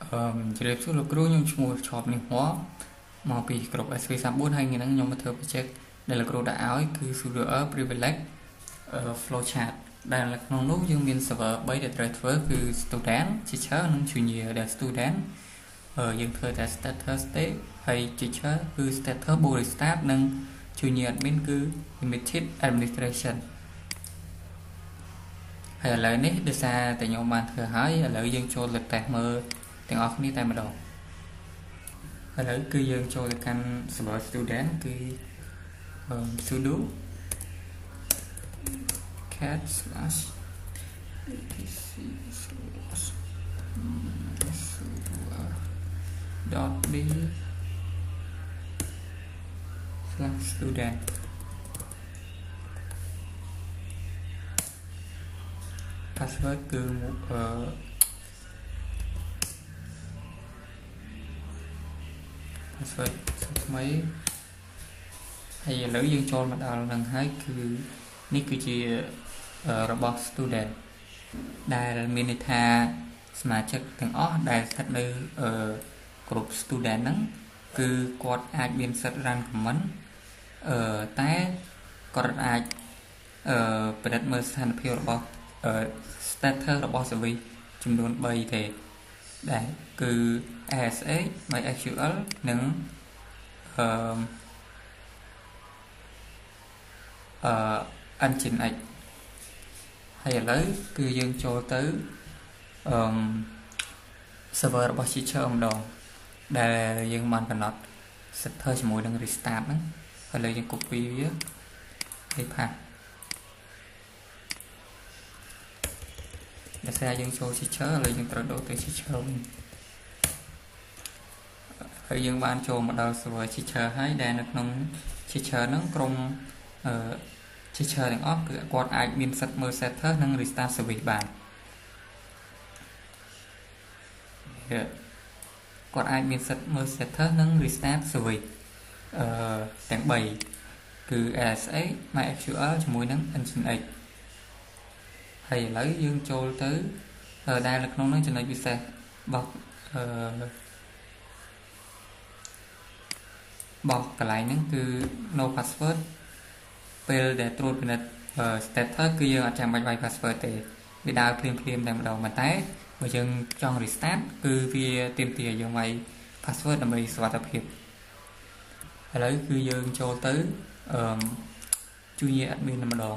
ជ្រាបសួរលោកគ្រូខ្ញុំឈ្មោះឈប់នេះហ៎មកពីក្រុម SV34 ហើយថ្ងៃហ្នឹងខ្ញុំមកធ្វើ project ដែលលោកគ្រូដាក់ឲ្យគឺ Sudo privilege flowchart ដែលក្នុងនោះយើងមាន server 3ដែលត្រូវធ្វើគឺ student teacher និង junior ដែល student យើងធ្វើតែ status ទេហើយ teacher គឺ status body staff និង junior admin គឺ limited administration ហើយឥឡូវនេះដោយសារតែខ្ញុំបានធ្វើហើយឥឡូវយើងចូលលើ test មើលទាំងអស់គ្នាតែម្ដងឥឡូវគឺយើងចូលទៅកាន់ server student គឺ sudo cat/etc/student password គឺpassword ថ្មីហើយឥឡូវយើងចូលមកដល់នឹងហើយគឺនេះគឺជារបស់ student ដែលមានន័យថាសមាជិកទាំងអស់ដែលស្ថិតនៅក្រុម student ហ្នឹងគឺគាត់អាចមានសិទ្ធិ run comment តែគាត់អាចពិនិត្យមើលស្ថានភាពរបស់status របស់ service ចំនួន3ទេដែលគឺ ASH MySQL និងNginx ហើយឥឡូវគឺយើងចូលទៅserver របស់ teacher ម្ដងដែលយើងបានកំណត់ setter ជាមួយនឹង restart ហ្នឹងឥឡូវយើង copy វាហើយផាសដោយសារយើងចូល teacher ឥឡូវយើងត្រូវដូរទៅ teacher វិញហើយយើងបានចូលមកដល់ server teacher ហើយដែលនៅក្នុង teacher ហ្នឹងក្រុមteacher ទាំងអស់គឺគាត់អាចមានសិទ្ធិមើល setter និង restart service បានគាត់អាចមានសិទ្ធិមើល setter និង restart service ទាំង3គឺ ASH MySQL ជាមួយនឹង Nginx ហើយឥឡូវយើងចូលទៅដែលនៅក្នុងនោះចំណុចពិសេសរបស់កន្លែងហ្នឹងគឺ no password ពេលដែលត្រួតពិនិត្យ status គឺយើងអត់ចាំបាច់វាយ password ទេវាដើរភ្លាមតែម្ដងប៉ុន្តែបើយើងចង់ restart គឺវាទាមទារយើងវាយ password ដើម្បីសុវត្ថិភាពឥឡូវគឺយើងចូលទៅjunior admin ម្ដង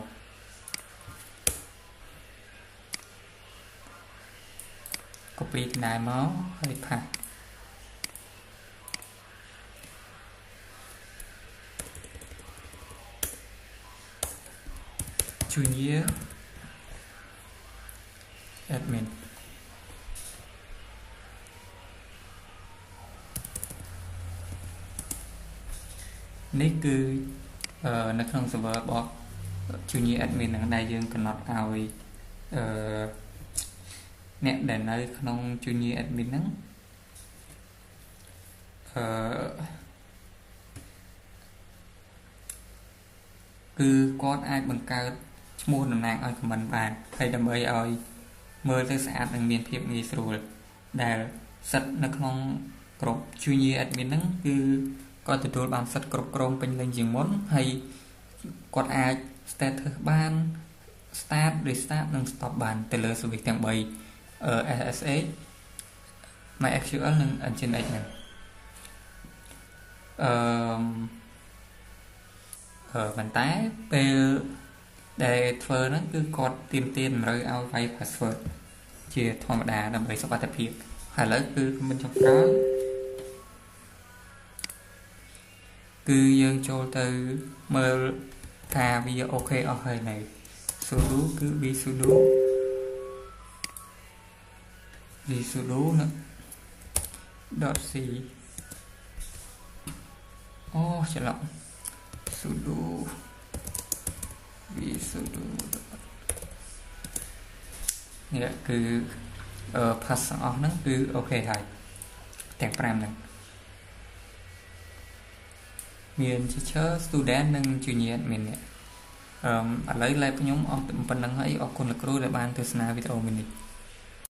copy ទីណាមកហើយផាសjunior admin នេះគឺនៅក្នុង server របស់ junior admin ហ្នឹងដែលយើងកំណត់ឲ្យអ្នកដែលនៅក្នុង junior admin ហ្នឹងគឺគាត់អាចបង្កើតឈ្មោះតំណាងឲ្យ comment បានហើយដើម្បីឲ្យមើលទៅស្អាតនិងមានភាពងាយស្រួលដែលសិទ្ធិនៅក្នុងក្រុម junior admin ហ្នឹងគឺគាត់ទទួលបានសិទ្ធិគ្រប់គ្រងពេញលេញជាងមុនហើយគាត់អាច status បាន start restart និង stop បានទៅលើ service ទាំង3ASH MySQL និង Nginx ហ្នឹងប៉ុន្តែពេលដែលធ្វើហ្នឹងគឺគាត់ទាមទារតម្រូវឲ្យវាយ password ជាធម្មតាដើម្បីសុវត្ថិភាពហើយឥឡូវគឺមិនចុងក្រោយគឺយើងចូលទៅមើលថាវាអូខេអស់ហើយនៅ sudo គឺ vsudo ណា .c អូច្រឡំ sudo vsudo នេះគឺ pass អស់ហ្នឹងគឺអូខេហើយទាំង5ហ្នឹងមាន teacher student និង junior admin នេះឥឡូវ live ខ្ញុំអស់ប៉ុណ្្នឹងហើយអរគុណលោកគ្រូដែលបានទស្សនាវីដេអូមួយនេះ